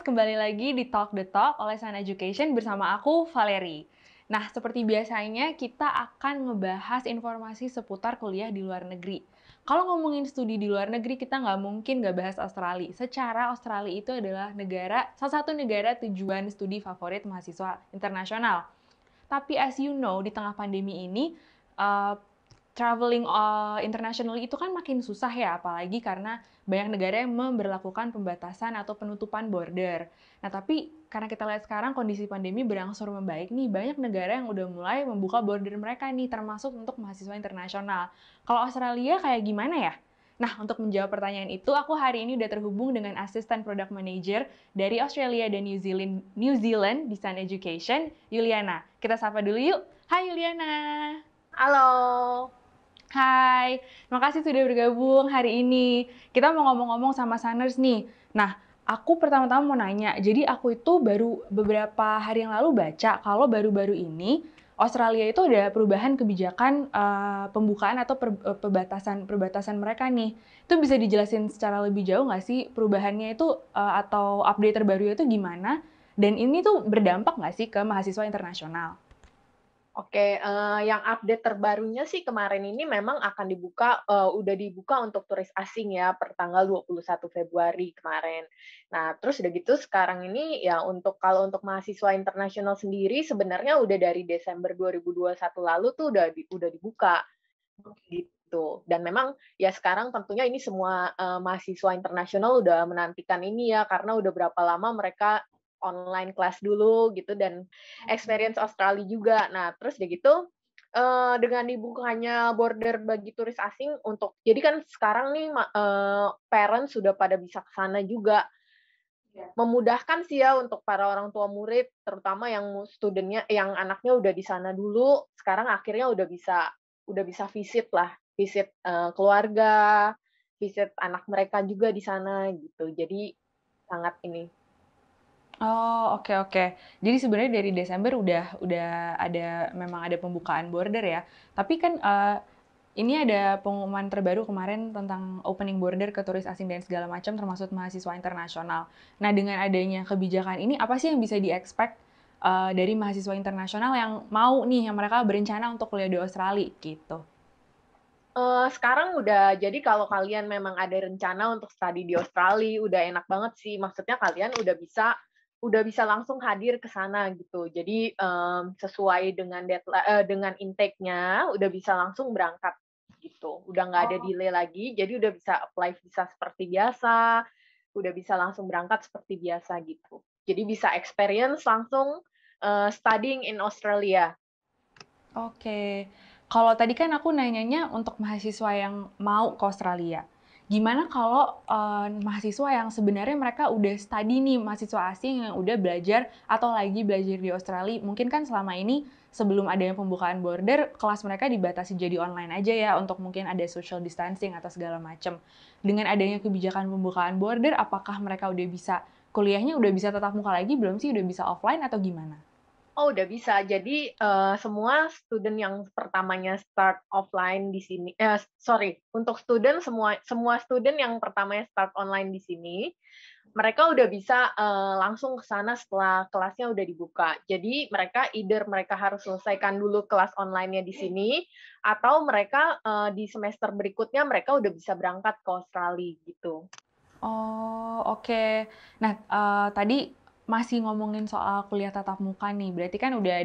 kembali lagi di Talk the Talk oleh Sun Education bersama aku, Valeri. Nah, seperti biasanya kita akan ngebahas informasi seputar kuliah di luar negeri. Kalau ngomongin studi di luar negeri, kita nggak mungkin nggak bahas Australia. Secara Australia itu adalah salah satu negara tujuan studi favorit mahasiswa internasional. Tapi as you know, di tengah pandemi ini, uh, traveling internationally itu kan makin susah ya, apalagi karena banyak negara yang memberlakukan pembatasan atau penutupan border. Nah, tapi karena kita lihat sekarang kondisi pandemi berangsur membaik nih, banyak negara yang udah mulai membuka border mereka nih, termasuk untuk mahasiswa internasional. Kalau Australia kayak gimana ya? Nah, untuk menjawab pertanyaan itu, aku hari ini udah terhubung dengan asisten product manager dari Australia dan New Zealand di Sun Education, Yuliana. Kita sapa dulu yuk. Hai Yuliana. Halo. Hai, makasih sudah bergabung hari ini. Kita mau ngomong-ngomong sama Sunners nih. Nah, aku pertama-tama mau nanya. Jadi aku itu baru beberapa hari yang lalu baca kalau baru-baru ini Australia itu ada perubahan kebijakan pembukaan atau perbatasan mereka nih. Itu bisa dijelasin secara lebih jauh nggak sih perubahannya itu atau update terbaru itu gimana? Dan ini tuh berdampak nggak sih ke mahasiswa internasional? Oke, yang update terbarunya sih kemarin ini memang akan udah dibuka untuk turis asing ya, per tanggal 21 Februari kemarin. Nah, terus udah gitu sekarang ini ya kalau untuk mahasiswa internasional sendiri sebenarnya udah dari Desember 2021 lalu tuh udah dibuka, gitu. Dan memang ya sekarang tentunya ini semua, mahasiswa internasional udah menantikan ini ya, karena udah berapa lama mereka online kelas dulu gitu dan experience Australia juga. Nah, terus udah gitu, dengan dibukanya border bagi turis asing jadi kan sekarang nih parents sudah pada bisa ke sana juga. Memudahkan sih ya untuk para orang tua murid, terutama yang anaknya udah di sana dulu, sekarang akhirnya udah bisa visit, keluarga, visit anak mereka juga di sana gitu. Jadi sangat ini. Oh, oke oke. Jadi sebenarnya dari Desember udah memang ada pembukaan border ya. Tapi kan ini ada pengumuman terbaru kemarin tentang opening border ke turis asing dan segala macam termasuk mahasiswa internasional. Nah, dengan adanya kebijakan ini apa sih yang bisa di-expect dari mahasiswa internasional yang mau nih yang mereka berencana untuk kuliah di Australia gitu. Sekarang jadi kalau kalian memang ada rencana untuk studi di Australia, udah enak banget sih. Maksudnya kalian udah bisa langsung hadir ke sana gitu. Jadi, sesuai dengan intake-nya, udah bisa langsung berangkat gitu. Udah nggak ada delay lagi, jadi udah bisa apply visa seperti biasa, udah bisa langsung berangkat seperti biasa gitu. Jadi bisa experience langsung, studying in Australia. Oke. Kalau tadi kan aku nanyanya untuk mahasiswa yang mau ke Australia. Gimana kalau mahasiswa yang sebenarnya mereka udah study nih, mahasiswa asing yang udah belajar atau lagi belajar di Australia. Mungkin kan selama ini sebelum adanya pembukaan border, kelas mereka dibatasi jadi online aja ya untuk mungkin ada social distancing atau segala macam. Dengan adanya kebijakan pembukaan border, apakah mereka udah bisa kuliahnya udah bisa tatap muka lagi belum sih? Udah bisa offline atau gimana? Oh, udah bisa. Jadi, semua student yang pertamanya start offline di sini sorry, untuk semua semua student yang pertamanya start online di sini, mereka udah bisa, langsung ke sana setelah kelasnya udah dibuka. Jadi mereka harus selesaikan dulu kelas online-nya di sini, atau mereka, di semester berikutnya mereka udah bisa berangkat ke Australia, gitu. Oh, oke. Nah, tadi masih ngomongin soal kuliah tatap muka nih, berarti kan udah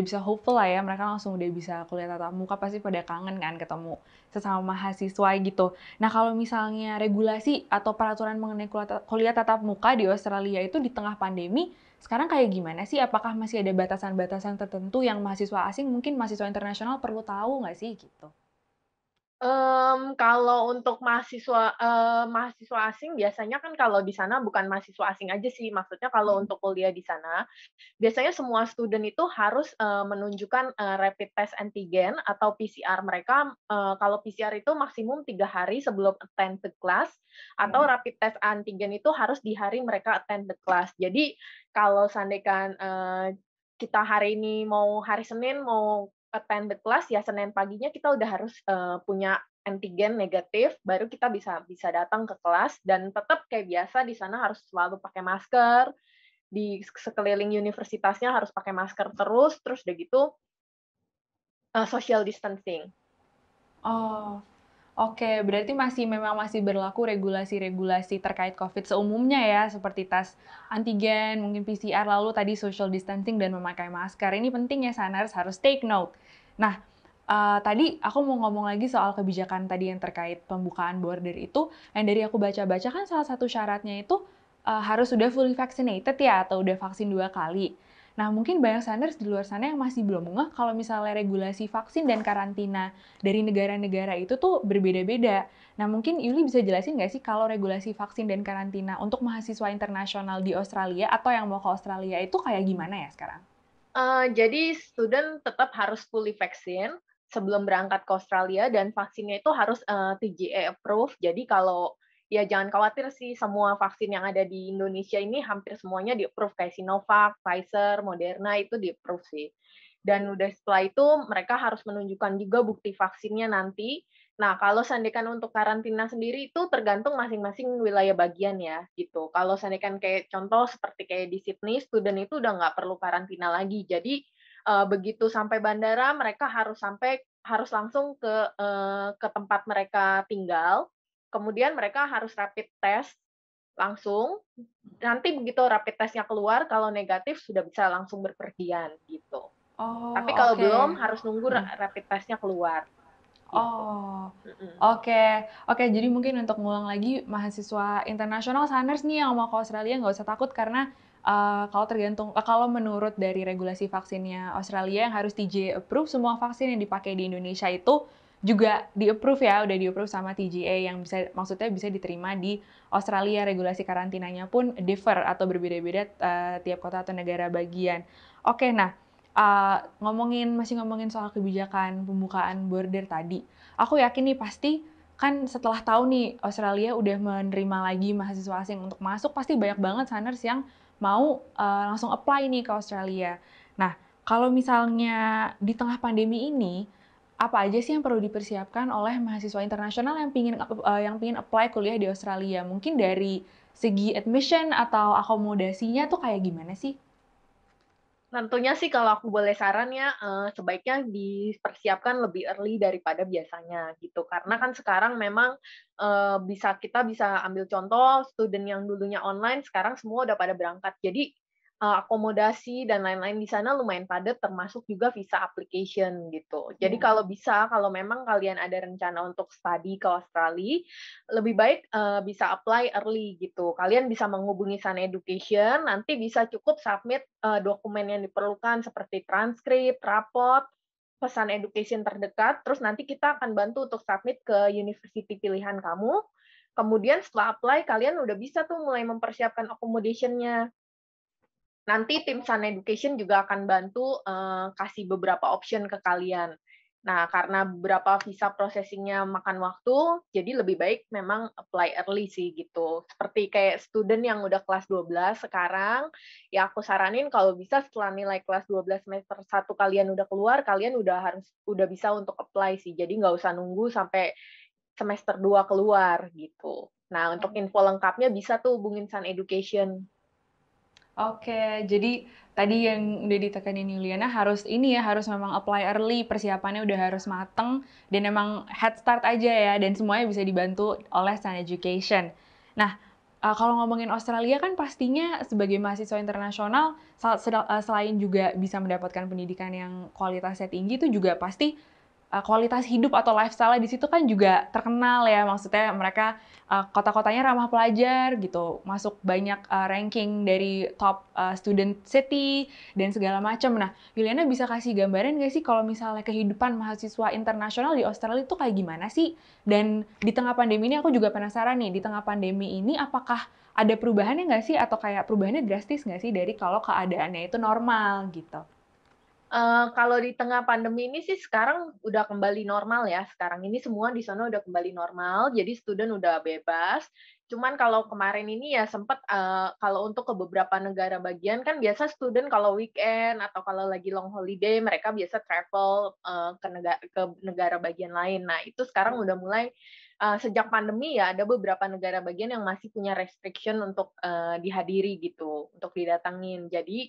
bisa hopeful lah ya, mereka langsung udah bisa kuliah tatap muka, pasti pada kangen kan ketemu sesama mahasiswa gitu. Nah, kalau misalnya regulasi atau peraturan mengenai kuliah tatap muka di Australia itu di tengah pandemi, sekarang kayak gimana sih? Apakah masih ada batasan-batasan tertentu yang mahasiswa asing, mungkin mahasiswa internasional perlu tahu nggak sih gitu? Kalau untuk mahasiswa asing biasanya kan kalau di sana bukan mahasiswa asing aja sih, maksudnya kalau untuk kuliah di sana, biasanya semua student itu harus, menunjukkan, rapid test antigen atau PCR mereka, kalau PCR itu maksimum 3 hari sebelum attend the class, atau rapid test antigen itu harus di hari mereka attend the class. Jadi kalau seandainya, kita hari Senin mau attend the class, ya Senin paginya kita udah harus, punya antigen negatif, baru kita bisa bisa datang ke kelas dan tetap kayak biasa di sana harus selalu pakai masker, di sekeliling universitasnya harus pakai masker terus, terus udah gitu, social distancing. Oh, oke. Berarti memang masih berlaku regulasi-regulasi terkait COVID seumumnya ya, seperti tes antigen, mungkin PCR, lalu tadi social distancing dan memakai masker. Ini penting ya, Saners, harus take note. Nah, tadi aku mau ngomong lagi soal kebijakan tadi yang terkait pembukaan border itu, yang dari aku baca-baca kan salah satu syaratnya itu harus sudah fully vaccinated ya, atau udah vaksin 2 kali. Nah, mungkin banyak Sanders di luar sana yang masih belum ngeh kalau misalnya regulasi vaksin dan karantina dari negara-negara itu tuh berbeda-beda. Nah, mungkin Yuli bisa jelasin nggak sih kalau regulasi vaksin dan karantina untuk mahasiswa internasional di Australia atau yang mau ke Australia itu kayak gimana ya sekarang? Jadi student tetap harus fully vaksin sebelum berangkat ke Australia dan vaksinnya itu harus, TGA approve. Jadi kalau ya jangan khawatir sih, semua vaksin yang ada di Indonesia ini hampir semuanya di-approve kayak Sinovac, Pfizer, Moderna itu di-approve sih. Dan udah setelah itu mereka harus menunjukkan juga bukti vaksinnya nanti. Nah, kalau seandainya untuk karantina sendiri itu tergantung masing-masing wilayah bagian ya, gitu. Kalau seandainya kayak contoh seperti kayak di Sydney, student itu udah nggak perlu karantina lagi. Jadi, begitu sampai bandara mereka harus langsung ke tempat mereka tinggal, kemudian mereka harus rapid test langsung, nanti begitu rapid test-nya keluar, kalau negatif sudah bisa langsung berpergian, gitu. Tapi Oh, kalau oke. belum, harus nunggu Mm. rapid test-nya keluar, gitu. Oh, Mhm. oke. Oke, jadi mungkin untuk ngulang lagi, mahasiswa internasional Saners nih yang mau ke Australia nggak usah takut karena kalau menurut dari regulasi vaksinnya Australia yang harus TGA approve, semua vaksin yang dipakai di Indonesia itu juga di-approve ya, udah di-approve sama TGA yang maksudnya bisa diterima di Australia. Regulasi karantinanya pun differ atau berbeda-beda tiap kota atau negara bagian. Oke, nah masih ngomongin soal kebijakan pembukaan border tadi. Aku yakin nih pasti kan setelah tahu nih Australia udah menerima lagi mahasiswa asing untuk masuk, pasti banyak banget saners yang mau langsung apply nih ke Australia. Nah, kalau misalnya di tengah pandemi ini, apa aja sih yang perlu dipersiapkan oleh mahasiswa internasional yang pingin apply kuliah di Australia? Mungkin dari segi admission atau akomodasinya tuh kayak gimana sih? Tentunya sih kalau aku boleh saran ya, sebaiknya dipersiapkan lebih early daripada biasanya gitu. Karena kan sekarang memang, kita bisa ambil contoh student yang dulunya online sekarang semua udah pada berangkat. Jadi, akomodasi dan lain-lain di sana lumayan padat termasuk juga visa application gitu. Jadi Ya. kalau bisa, kalau memang kalian ada rencana untuk study ke Australia, lebih baik, bisa apply early gitu. Kalian bisa menghubungi Sun Education, nanti bisa cukup submit, dokumen yang diperlukan seperti transkrip, rapot, pesan education terdekat, terus nanti kita akan bantu untuk submit ke university pilihan kamu. Kemudian setelah apply, kalian udah bisa tuh mulai mempersiapkan accommodation-nya. Nanti tim Sun Education juga akan bantu, kasih beberapa option ke kalian. Nah, karena beberapa visa processing-nya makan waktu, jadi lebih baik memang apply early sih, gitu. Seperti kayak student yang udah kelas 12 sekarang, ya aku saranin kalau bisa setelah nilai kelas 12 semester 1 kalian udah keluar, kalian udah bisa untuk apply sih. Jadi nggak usah nunggu sampai semester 2 keluar, gitu. Nah, untuk info lengkapnya bisa tuh hubungin Sun Education. Oke, jadi tadi yang udah ditekanin Yuliana harus memang apply early, persiapannya udah harus mateng, dan emang head start aja ya, dan semuanya bisa dibantu oleh Sun Education. Nah, kalau ngomongin Australia kan pastinya sebagai mahasiswa internasional, selain juga bisa mendapatkan pendidikan yang kualitasnya tinggi, itu juga pasti kualitas hidup atau lifestyle di situ kan juga terkenal ya, maksudnya mereka kota-kotanya ramah pelajar gitu, masuk banyak ranking dari top student city dan segala macam. Nah, Yuliana bisa kasih gambaran nggak sih kalau misalnya kehidupan mahasiswa internasional di Australia itu kayak gimana sih? Dan di tengah pandemi ini aku juga penasaran nih, di tengah pandemi ini apakah ada perubahannya nggak sih atau kayak perubahannya drastis nggak sih dari kalau keadaannya itu normal gitu? Kalau di tengah pandemi ini sih sekarang udah kembali normal ya, sekarang ini semua di sana udah kembali normal, jadi student udah bebas. Cuman kalau kemarin ini ya sempet, kalau untuk ke beberapa negara bagian kan biasa student kalau weekend atau kalau lagi long holiday mereka biasa travel, ke negara bagian lain. Nah itu sekarang udah mulai, sejak pandemi ya ada beberapa negara bagian yang masih punya restriction untuk, dihadiri gitu, untuk didatengin. Jadi,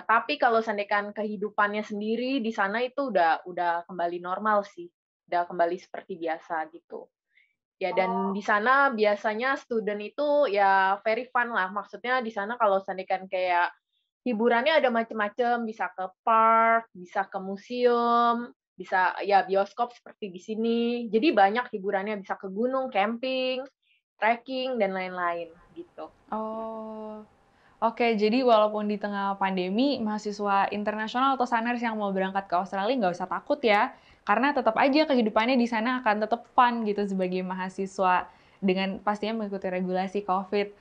tapi kalau seandainya kehidupannya sendiri di sana itu udah kembali normal sih, udah kembali seperti biasa gitu. Ya, dan di sana biasanya student itu ya very fun lah, maksudnya di sana kalau seandainya kayak hiburannya ada macem-macem, bisa ke park, bisa ke museum, bisa ya bioskop seperti di sini. Jadi banyak hiburannya, bisa ke gunung, camping, trekking, dan lain-lain, gitu. Oh, oke. Jadi walaupun di tengah pandemi, mahasiswa internasional atau SANERS yang mau berangkat ke Australia nggak usah takut ya, karena tetap aja kehidupannya di sana akan tetap fun gitu sebagai mahasiswa dengan pastinya mengikuti regulasi COVID.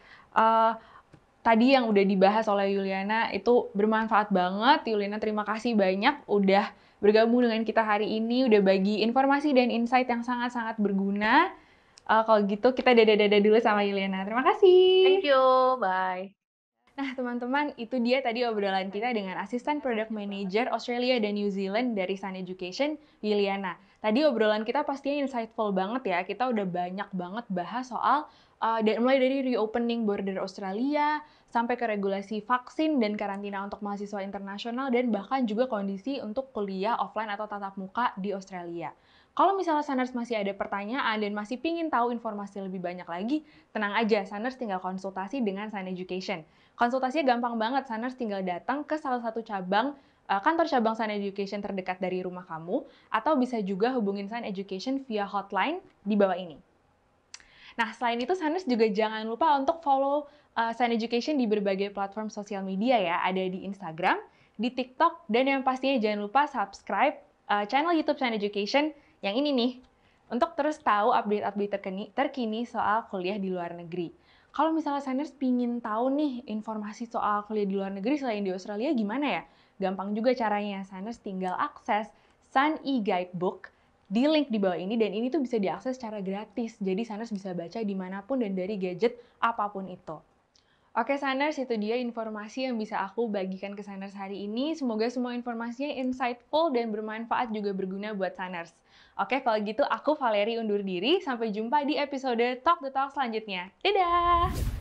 Tadi yang udah dibahas oleh Yuliana itu bermanfaat banget. Yuliana terima kasih banyak udah bergabung dengan kita hari ini, udah bagi informasi dan insight yang sangat-sangat berguna. Kalau gitu kita dadah-dadah dulu sama Yuliana. Terima Thank kasih. you, bye. Nah, teman-teman, itu dia tadi obrolan kita dengan Asisten Product Manager Australia dan New Zealand dari Sun Education, Yuliana. Tadi obrolan kita pastinya insightful banget ya. Kita udah banyak banget bahas soal mulai dari reopening border Australia, sampai ke regulasi vaksin dan karantina untuk mahasiswa internasional, dan bahkan juga kondisi untuk kuliah offline atau tatap muka di Australia. Kalau misalnya Saners masih ada pertanyaan dan masih pingin tahu informasi lebih banyak lagi, tenang aja, Saners tinggal konsultasi dengan Sun Education. Konsultasinya gampang banget, Saners tinggal datang ke salah satu kantor cabang Sun Education terdekat dari rumah kamu, atau bisa juga hubungin Sun Education via hotline di bawah ini. Nah, selain itu Saners juga jangan lupa untuk follow Sun Education di berbagai platform sosial media ya, ada di Instagram, di TikTok, dan yang pastinya jangan lupa subscribe channel YouTube Sun Education yang ini nih, untuk terus tahu update-update terkini soal kuliah di luar negeri. Kalau misalnya Saners pingin tahu nih informasi soal kuliah di luar negeri selain di Australia gimana ya? Gampang juga caranya, Saners tinggal akses Sun e-Guidebook di link di bawah ini, dan ini tuh bisa diakses secara gratis. Jadi Saners bisa baca dimanapun dan dari gadget apapun itu. Oke Saners, itu dia informasi yang bisa aku bagikan ke Saners hari ini. Semoga semua informasinya insightful dan bermanfaat juga berguna buat Saners. Oke, kalau gitu aku Valeri undur diri. Sampai jumpa di episode Talk the Talk selanjutnya. Dadah!